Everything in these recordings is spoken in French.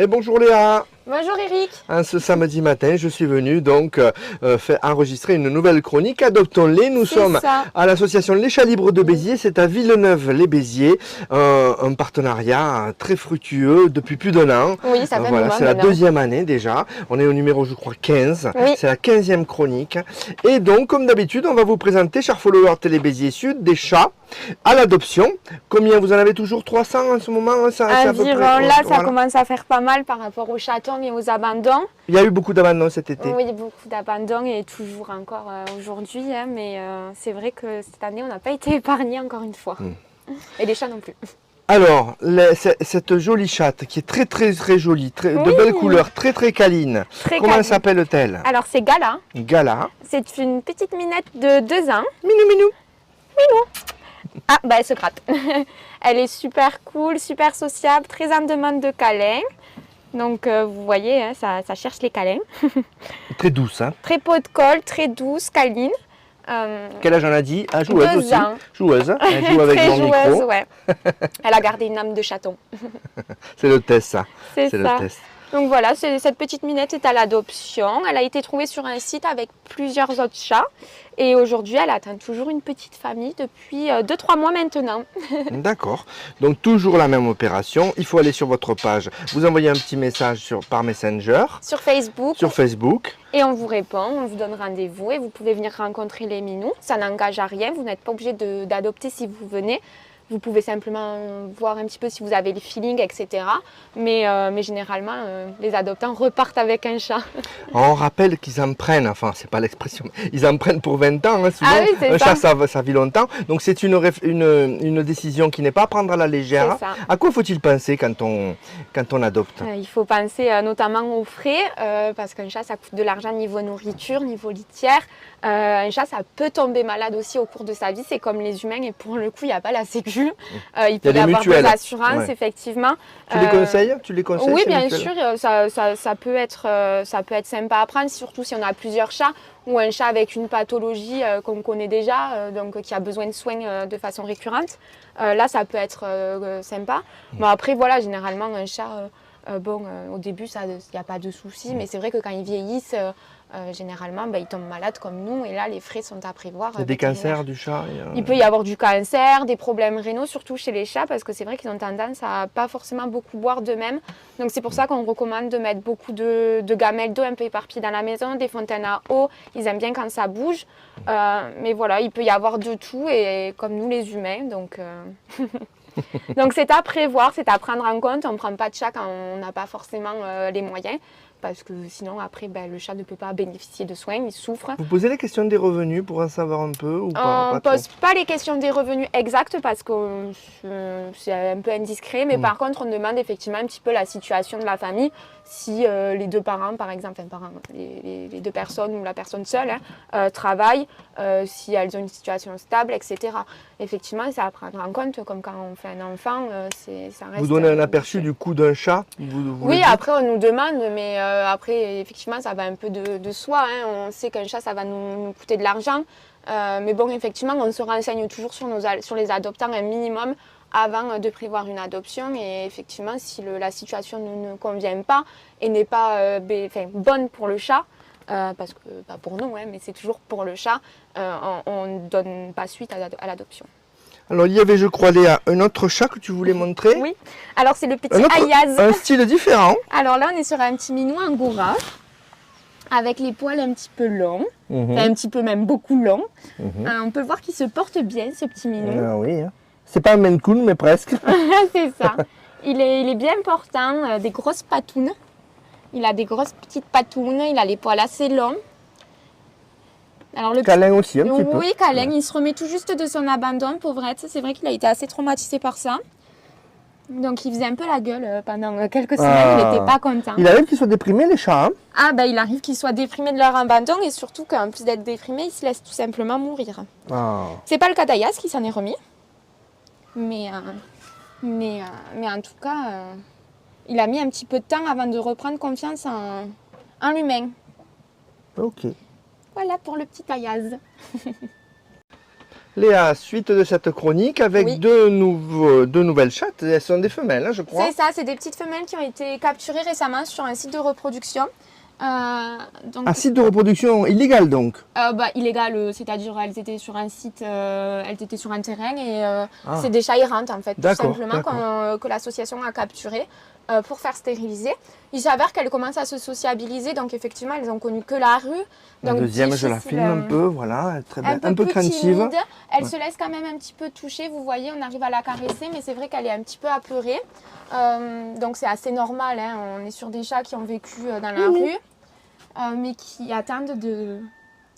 Et bonjour Léa. Bonjour Eric. Ce samedi matin, je suis venu donc enregistrer une nouvelle chronique. Adoptons-les. Nous sommes à l'association Les Chats Libres de Béziers. C'est à Villeneuve-les-Béziers. Un partenariat très fructueux depuis plus d'un an. Oui, ça fait voilà, c'est la deuxième année déjà. On est au numéro, je crois, 15. Oui. C'est la 15e chronique. Et donc, comme d'habitude, on va vous présenter, chers followers Télé Béziers Sud, des chats à l'adoption. Combien vous en avez? Toujours 300 en ce moment? Environ, là, ça commence à faire pas mal par rapport aux chatons et aux abandons. Il y a eu beaucoup d'abandons cet été. Oui, beaucoup d'abandons et toujours encore aujourd'hui. Mais c'est vrai que cette année, on n'a pas été épargnés encore une fois. Et les chats non plus. Alors, cette jolie chatte qui est très jolie, de belles couleurs, très câline. Comment s'appelle-t-elle? Alors, c'est Gala. Gala. C'est une petite minette de 2 ans. Minou. Ah, bah elle se gratte. Elle est super cool, super sociable, très en demande de câlins. Donc, vous voyez, hein, ça cherche les câlins. Très douce, hein. Très pot de colle, très douce, câline. Quel âge on a dit? Ah, joueuse 2 aussi. ans. Joueuse, hein. Elle joue avec très mon joueuse, micro. ouais. Elle a gardé une âme de chaton. C'est le test, ça. C'est ça. Le test. Donc voilà, cette petite minette est à l'adoption. Elle a été trouvée sur un site avec plusieurs autres chats. Et aujourd'hui, elle atteint toujours une petite famille depuis 2-3 mois maintenant. D'accord. Donc toujours la même opération. Il faut aller sur votre page. Vous envoyez un petit message par Messenger. Sur Facebook. Sur Facebook. Et on vous répond, on vous donne rendez-vous et vous pouvez venir rencontrer les minous. Ça n'engage à rien, vous n'êtes pas obligé d'adopter si vous venez. Vous pouvez simplement voir un petit peu si vous avez le feeling, etc. Mais généralement, les adoptants repartent avec un chat. On rappelle qu'ils en prennent, enfin, c'est pas l'expression, ils en prennent pour 20 ans. Hein, souvent, oui, un chat, ça vit longtemps. Donc, c'est une décision qui n'est pas à prendre à la légère. À quoi faut-il penser quand on adopte? Il faut penser notamment aux frais, parce qu'un chat, ça coûte de l'argent niveau nourriture, niveau litière. Un chat, ça peut tomber malade aussi au cours de sa vie. C'est comme les humains et pour le coup, il n'y a pas la sécu. Il peut y avoir des assurances, effectivement. Tu les conseilles? Oui, bien sûr. Ça peut être sympa à prendre, surtout si on a plusieurs chats ou un chat avec une pathologie qu'on connaît déjà, donc qui a besoin de soins de façon récurrente. Là, ça peut être sympa. Mais après, voilà, généralement, un chat, au début, il n'y a pas de souci. Mais c'est vrai que quand ils vieillissent, généralement, ils tombent malades comme nous et là les frais sont à prévoir. Il y a des cancers du chat. Il peut y avoir du cancer, des problèmes rénaux, surtout chez les chats parce que c'est vrai qu'ils ont tendance à pas forcément beaucoup boire d'eux-mêmes. Donc c'est pour ça qu'on recommande de mettre beaucoup de gamelles d'eau un peu éparpillées dans la maison, des fontaines à eau. Ils aiment bien quand ça bouge. Mais voilà, il peut y avoir de tout et comme nous les humains. Donc donc c'est à prévoir, c'est à prendre en compte. On ne prend pas de chat quand on n'a pas forcément les moyens. Parce que sinon, après, le chat ne peut pas bénéficier de soins, il souffre. Vous posez la question des revenus pour en savoir un peu ou pas? On ne pose pas les questions des revenus exacts parce que c'est un peu indiscret. Mais par contre, on demande effectivement un petit peu la situation de la famille. Si les deux parents, par exemple, les deux personnes ou la personne seule travaillent, si elles ont une situation stable, etc. Effectivement, c'est à prendre en compte, comme quand on fait un enfant, ça reste... Vous donnez un aperçu du coût d'un chat? Oui, après on nous demande, mais après, effectivement, ça va un peu de soi. On sait qu'un chat, ça va nous coûter de l'argent. Mais bon, effectivement, on se renseigne toujours sur les adoptants un minimum avant de prévoir une adoption. Et effectivement, si la situation ne convient pas et n'est pas bonne pour le chat, parce que pas pour nous, mais c'est toujours pour le chat, on ne donne pas suite à l'adoption. Alors, il y avait, je crois, Léa, un autre chat que tu voulais montrer. Oui, alors c'est le petit Ayaz. Un style différent. Alors là, on est sur un petit minou angora, avec les poils un petit peu longs, un petit peu même beaucoup longs. On peut voir qu'il se porte bien, ce petit minou. Ah oui, hein. C'est pas un Maine Coon, mais presque. C'est ça. Il est bien portant, des grosses patounes. Il a des grosses petites patounes, il a les poils assez longs. Alors, câlin aussi, un petit peu. Oui, câlin. Il se remet tout juste de son abandon, pauvrette. C'est vrai qu'il a été assez traumatisé par ça. Donc, il faisait un peu la gueule pendant quelques semaines. Il n'était pas content. Il arrive qu'ils soient déprimés, les chats. Hein? Il arrive qu'ils soient déprimés de leur abandon et surtout qu'en plus d'être déprimés, ils se laissent tout simplement mourir. C'est pas le cas d'Ayaz qui s'en est remis. Mais en tout cas, il a mis un petit peu de temps avant de reprendre confiance en lui-même. Ok. Voilà pour le petit Ayaz. Léa, suite de cette chronique avec Oui. deux nouvelles chattes. Elles sont des femelles, hein, je crois. C'est ça, c'est des petites femelles qui ont été capturées récemment sur un site de reproduction. Un site de reproduction illégal donc? Illégal, c'est-à-dire elles étaient sur un site, elles étaient sur un terrain et c'est des chats errantes en fait, tout simplement que l'association a capturé pour faire stériliser. Il s'avère qu'elles commencent à se sociabiliser, donc effectivement elles ont connu que la rue. La donc deuxième, je la filme un peu, voilà, elle est très belle, un peu craintive. Timide. Elle se laisse quand même un petit peu toucher, vous voyez, on arrive à la caresser, mais c'est vrai qu'elle est un petit peu apeurée. Donc c'est assez normal, hein. On est sur des chats qui ont vécu dans la rue, mais qui attendent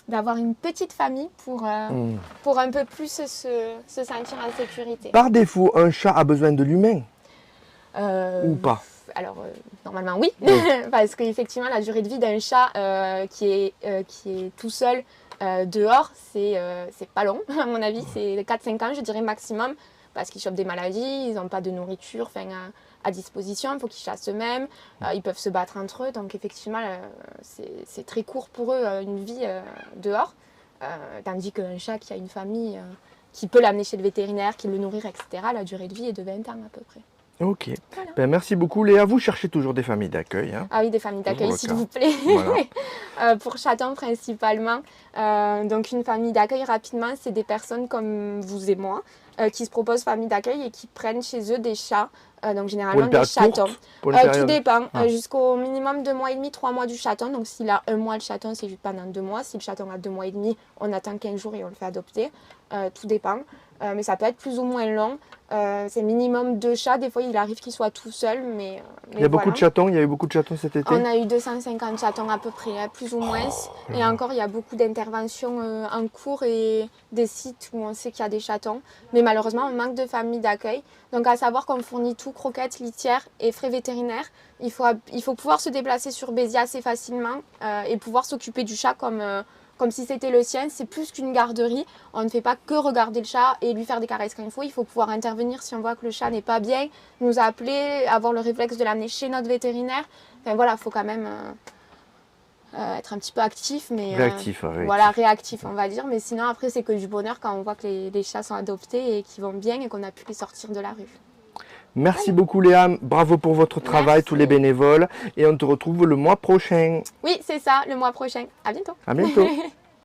d'avoir une petite famille pour un peu plus se sentir en sécurité. Par défaut, un chat a besoin de l'humain ou pas? Alors, normalement oui, parce qu'effectivement la durée de vie d'un chat qui est tout seul dehors, c'est pas long, à mon avis, c'est 4-5 ans, je dirais maximum, parce qu'ils chopent des maladies, ils n'ont pas de nourriture à disposition, il faut qu'ils chassent eux-mêmes, ils peuvent se battre entre eux, donc effectivement c'est très court pour eux une vie dehors, tandis qu'un chat qui a une famille, qui peut l'amener chez le vétérinaire, qui le nourrir, etc., la durée de vie est de 20 ans à peu près. Ok. Voilà. Ben, merci beaucoup Léa. Vous cherchez toujours des familles d'accueil, hein? Ah oui, des familles d'accueil, s'il vous plaît. Voilà. Pour chatons principalement. Donc une famille d'accueil, rapidement, c'est des personnes comme vous et moi qui se proposent famille d'accueil et qui prennent chez eux des chats. Donc généralement des chatons. Tout dépend. Jusqu'au minimum 2 mois et demi, 3 mois du chaton. Donc s'il a 1 mois le chaton, c'est juste pendant 2 mois. Si le chaton a 2 mois et demi, on attend 15 jours et on le fait adopter. Tout dépend. Mais ça peut être plus ou moins long. C'est minimum 2 chats. Des fois, il arrive qu'ils soient tout seuls. Mais il y a beaucoup de chatons. Il y a eu beaucoup de chatons cet été. On a eu 250 chatons à peu près, plus ou moins. Et encore, il y a beaucoup d'interventions en cours et des sites où on sait qu'il y a des chatons. Mais malheureusement, on manque de familles d'accueil. Donc, à savoir qu'on fournit tout, croquettes, litières et frais vétérinaires. Il faut pouvoir se déplacer sur Béziers assez facilement et pouvoir s'occuper du chat comme si c'était le sien. C'est plus qu'une garderie. On ne fait pas que regarder le chat et lui faire des caresses quand il faut. Il faut pouvoir intervenir si on voit que le chat n'est pas bien, nous appeler, avoir le réflexe de l'amener chez notre vétérinaire. Enfin voilà, il faut quand même être un petit peu actif, mais réactif. Voilà, réactif on va dire. Mais sinon après c'est que du bonheur quand on voit que les chats sont adoptés et qu'ils vont bien et qu'on a pu les sortir de la rue. Merci beaucoup Léa, bravo pour votre travail, tous les bénévoles, et on te retrouve le mois prochain. Oui, c'est ça, le mois prochain. À bientôt. À bientôt.